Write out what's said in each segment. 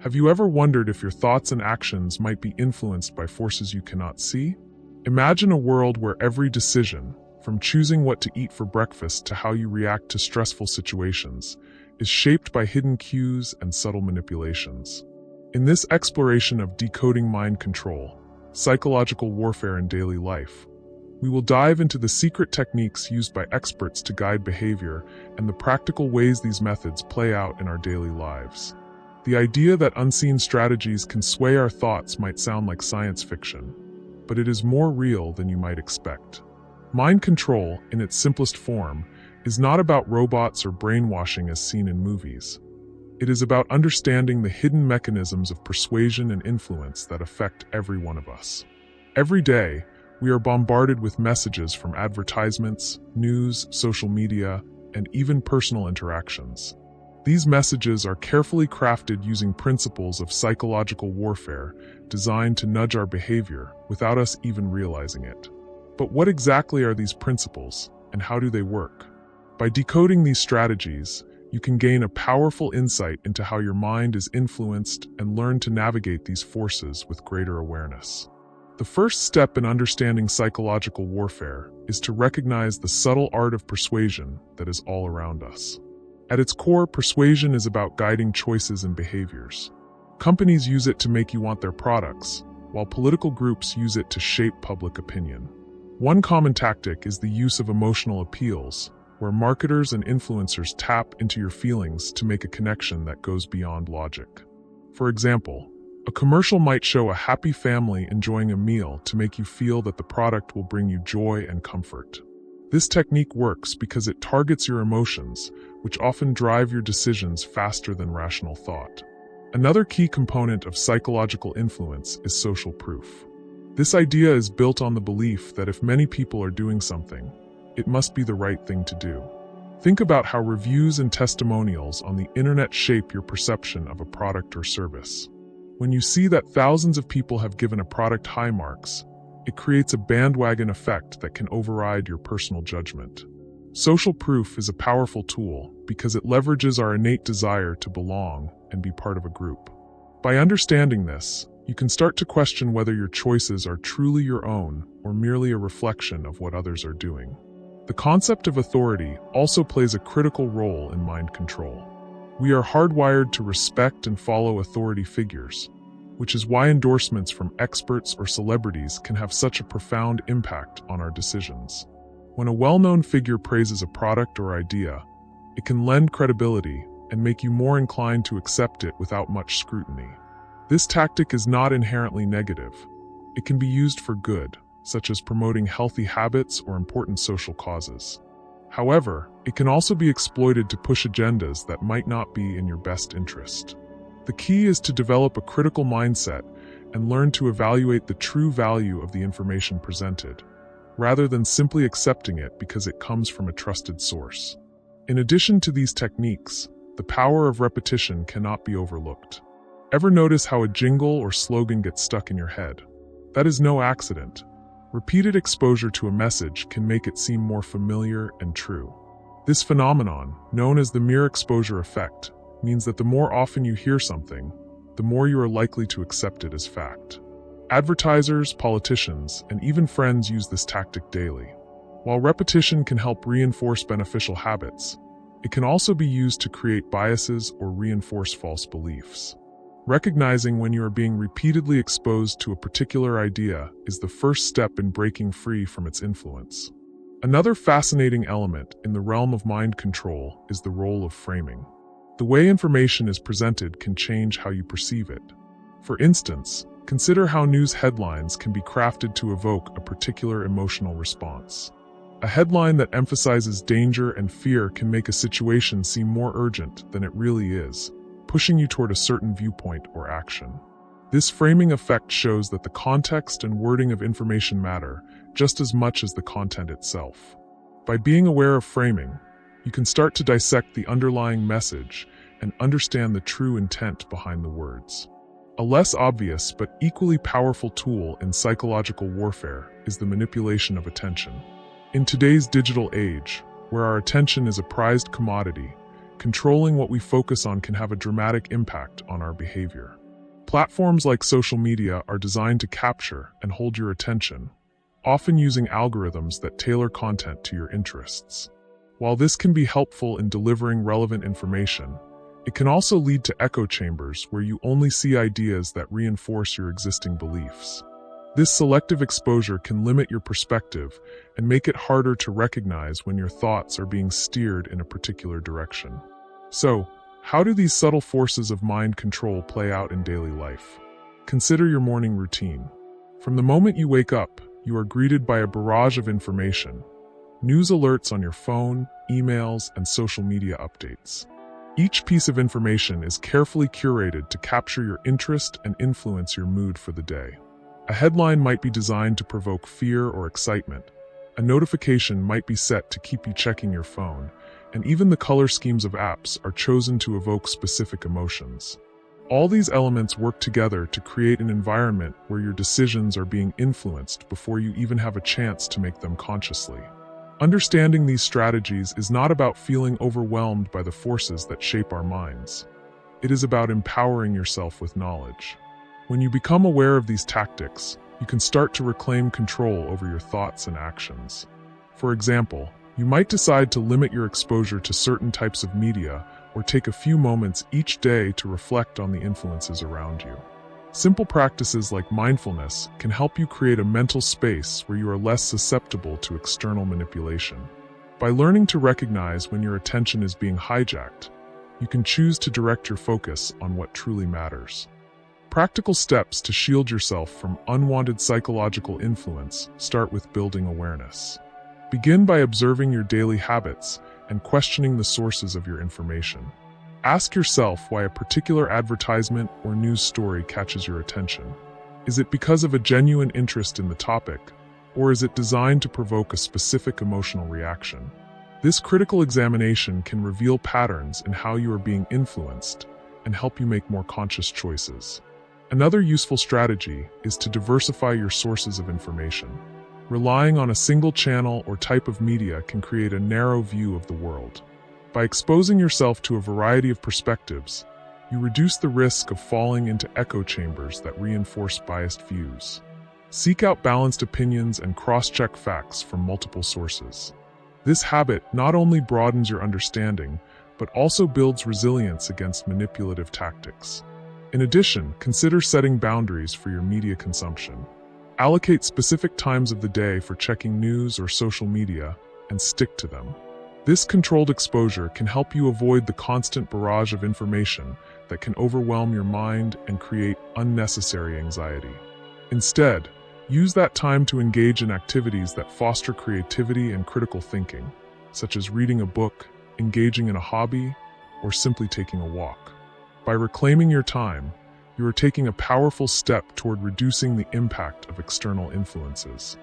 Have you ever wondered if your thoughts and actions might be influenced by forces you cannot see? Imagine a world where every decision, from choosing what to eat for breakfast to how you react to stressful situations, is shaped by hidden cues and subtle manipulations. In this exploration of decoding mind control, psychological warfare in daily life, we will dive into the secret techniques used by experts to guide behavior and the practical ways these methods play out in our daily lives. The idea that unseen strategies can sway our thoughts might sound like science fiction, but it is more real than you might expect. Mind control, in its simplest form, is not about robots or brainwashing as seen in movies. It is about understanding the hidden mechanisms of persuasion and influence that affect every one of us. Every day, we are bombarded with messages from advertisements, news, social media, and even personal interactions. These messages are carefully crafted using principles of psychological warfare designed to nudge our behavior without us even realizing it. But what exactly are these principles, and how do they work? By decoding these strategies, you can gain a powerful insight into how your mind is influenced and learn to navigate these forces with greater awareness. The first step in understanding psychological warfare is to recognize the subtle art of persuasion that is all around us. At its core, persuasion is about guiding choices and behaviors. Companies use it to make you want their products, while political groups use it to shape public opinion. One common tactic is the use of emotional appeals, where marketers and influencers tap into your feelings to make a connection that goes beyond logic. For example, a commercial might show a happy family enjoying a meal to make you feel that the product will bring you joy and comfort. This technique works because it targets your emotions, which often drive your decisions faster than rational thought. Another key component of psychological influence is social proof. This idea is built on the belief that if many people are doing something, it must be the right thing to do. Think about how reviews and testimonials on the internet shape your perception of a product or service. When you see that thousands of people have given a product high marks, it creates a bandwagon effect that can override your personal judgment. Social proof is a powerful tool because it leverages our innate desire to belong and be part of a group. By understanding this, you can start to question whether your choices are truly your own or merely a reflection of what others are doing. The concept of authority also plays a critical role in mind control. We are hardwired to respect and follow authority figures, which is why endorsements from experts or celebrities can have such a profound impact on our decisions. When a well-known figure praises a product or idea, it can lend credibility and make you more inclined to accept it without much scrutiny. This tactic is not inherently negative. It can be used for good, such as promoting healthy habits or important social causes. However, it can also be exploited to push agendas that might not be in your best interest. The key is to develop a critical mindset and learn to evaluate the true value of the information presented, rather than simply accepting it because it comes from a trusted source. In addition to these techniques, the power of repetition cannot be overlooked. Ever notice how a jingle or slogan gets stuck in your head? That is no accident. Repeated exposure to a message can make it seem more familiar and true. This phenomenon, known as the mere exposure effect, means that the more often you hear something, the more you are likely to accept it as fact. Advertisers, politicians, and even friends use this tactic daily. While repetition can help reinforce beneficial habits, it can also be used to create biases or reinforce false beliefs. Recognizing when you are being repeatedly exposed to a particular idea is the first step in breaking free from its influence. Another fascinating element in the realm of mind control is the role of framing. The way information is presented can change how you perceive it. For instance, consider how news headlines can be crafted to evoke a particular emotional response. A headline that emphasizes danger and fear can make a situation seem more urgent than it really is, pushing you toward a certain viewpoint or action. This framing effect shows that the context and wording of information matter just as much as the content itself. By being aware of framing, you can start to dissect the underlying message and understand the true intent behind the words. A less obvious but equally powerful tool in psychological warfare is the manipulation of attention. In today's digital age, where our attention is a prized commodity, controlling what we focus on can have a dramatic impact on our behavior. Platforms like social media are designed to capture and hold your attention, often using algorithms that tailor content to your interests. While this can be helpful in delivering relevant information, it can also lead to echo chambers where you only see ideas that reinforce your existing beliefs. This selective exposure can limit your perspective and make it harder to recognize when your thoughts are being steered in a particular direction. So, how do these subtle forces of mind control play out in daily life? Consider your morning routine. From the moment you wake up, you are greeted by a barrage of information. News alerts on your phone, emails, and social media updates. Each piece of information is carefully curated to capture your interest and influence your mood for the day. A headline might be designed to provoke fear or excitement. A notification might be set to keep you checking your phone, and even the color schemes of apps are chosen to evoke specific emotions. All these elements work together to create an environment where your decisions are being influenced before you even have a chance to make them consciously. Understanding these strategies is not about feeling overwhelmed by the forces that shape our minds. It is about empowering yourself with knowledge. When you become aware of these tactics, you can start to reclaim control over your thoughts and actions. For example, you might decide to limit your exposure to certain types of media or take a few moments each day to reflect on the influences around you. Simple practices like mindfulness can help you create a mental space where you are less susceptible to external manipulation. By learning to recognize when your attention is being hijacked, you can choose to direct your focus on what truly matters. Practical steps to shield yourself from unwanted psychological influence start with building awareness. Begin by observing your daily habits and questioning the sources of your information. Ask yourself why a particular advertisement or news story catches your attention. Is it because of a genuine interest in the topic, or is it designed to provoke a specific emotional reaction? This critical examination can reveal patterns in how you are being influenced and help you make more conscious choices. Another useful strategy is to diversify your sources of information. Relying on a single channel or type of media can create a narrow view of the world. By exposing yourself to a variety of perspectives, you reduce the risk of falling into echo chambers that reinforce biased views. Seek out balanced opinions and cross-check facts from multiple sources. This habit not only broadens your understanding, but also builds resilience against manipulative tactics. In addition, consider setting boundaries for your media consumption. Allocate specific times of the day for checking news or social media and stick to them. This controlled exposure can help you avoid the constant barrage of information that can overwhelm your mind and create unnecessary anxiety. Instead, use that time to engage in activities that foster creativity and critical thinking, such as reading a book, engaging in a hobby, or simply taking a walk. By reclaiming your time, you are taking a powerful step toward reducing the impact of external influences.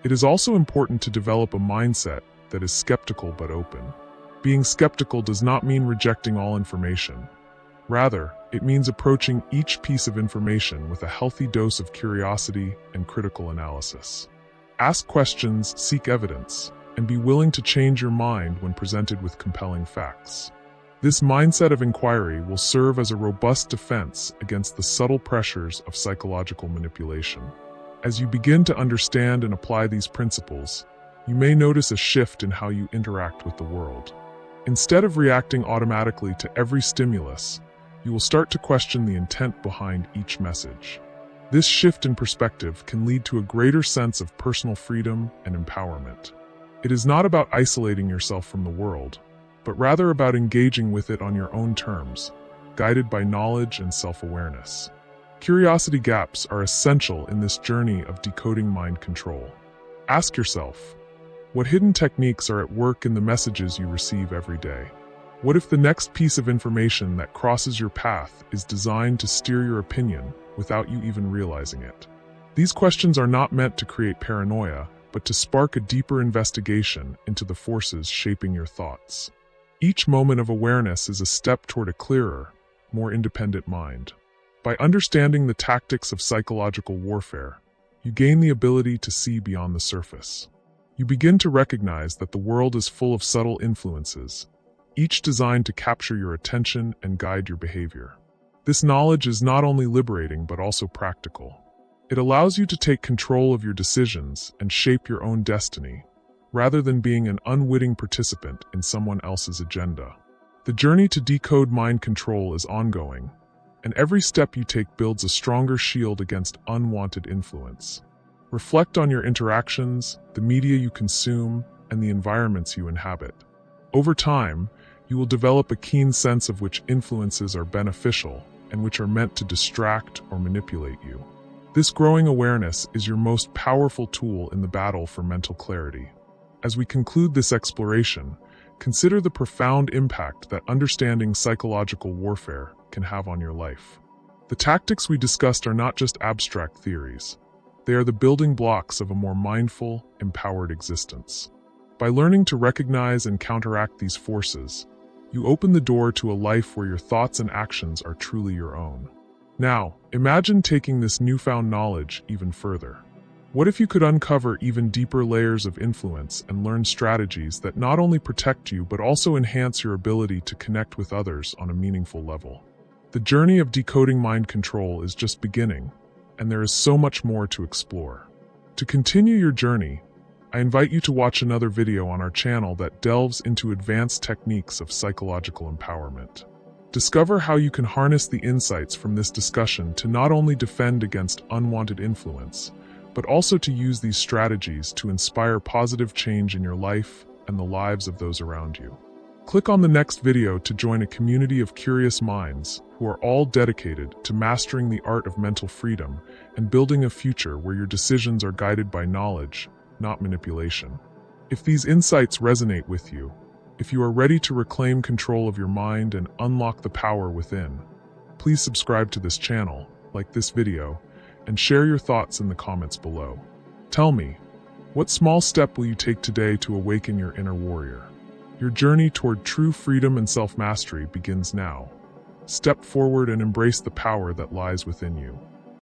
It is also important to develop a mindset that is skeptical but open. Being skeptical does not mean rejecting all information. Rather, it means approaching each piece of information with a healthy dose of curiosity and critical analysis. Ask questions, seek evidence, and be willing to change your mind when presented with compelling facts. This mindset of inquiry will serve as a robust defense against the subtle pressures of psychological manipulation. As you begin to understand and apply these principles, you may notice a shift in how you interact with the world. Instead of reacting automatically to every stimulus, you will start to question the intent behind each message. This shift in perspective can lead to a greater sense of personal freedom and empowerment. It is not about isolating yourself from the world, but rather about engaging with it on your own terms, guided by knowledge and self-awareness. Curiosity gaps are essential in this journey of decoding mind control. Ask yourself, what hidden techniques are at work in the messages you receive every day? What if the next piece of information that crosses your path is designed to steer your opinion without you even realizing it? These questions are not meant to create paranoia, but to spark a deeper investigation into the forces shaping your thoughts. Each moment of awareness is a step toward a clearer, more independent mind. By understanding the tactics of psychological warfare, you gain the ability to see beyond the surface. You begin to recognize that the world is full of subtle influences, each designed to capture your attention and guide your behavior. This knowledge is not only liberating but also practical. It allows you to take control of your decisions and shape your own destiny, rather than being an unwitting participant in someone else's agenda. The journey to decode mind control is ongoing, and every step you take builds a stronger shield against unwanted influence. Reflect on your interactions, the media you consume, and the environments you inhabit. Over time, you will develop a keen sense of which influences are beneficial and which are meant to distract or manipulate you. This growing awareness is your most powerful tool in the battle for mental clarity. As we conclude this exploration, consider the profound impact that understanding psychological warfare can have on your life. The tactics we discussed are not just abstract theories. They are the building blocks of a more mindful, empowered existence. By learning to recognize and counteract these forces, you open the door to a life where your thoughts and actions are truly your own. Now, imagine taking this newfound knowledge even further. What if you could uncover even deeper layers of influence and learn strategies that not only protect you but also enhance your ability to connect with others on a meaningful level? The journey of decoding mind control is just beginning, and there is so much more to explore. To continue your journey, I invite you to watch another video on our channel that delves into advanced techniques of psychological empowerment. Discover how you can harness the insights from this discussion to not only defend against unwanted influence, but also to use these strategies to inspire positive change in your life and the lives of those around you. Click on the next video to join a community of curious minds who are all dedicated to mastering the art of mental freedom and building a future where your decisions are guided by knowledge, not manipulation. If these insights resonate with you, if you are ready to reclaim control of your mind and unlock the power within, please subscribe to this channel, like this video, and share your thoughts in the comments below. Tell me, what small step will you take today to awaken your inner warrior? Your journey toward true freedom and self-mastery begins now. Step forward and embrace the power that lies within you.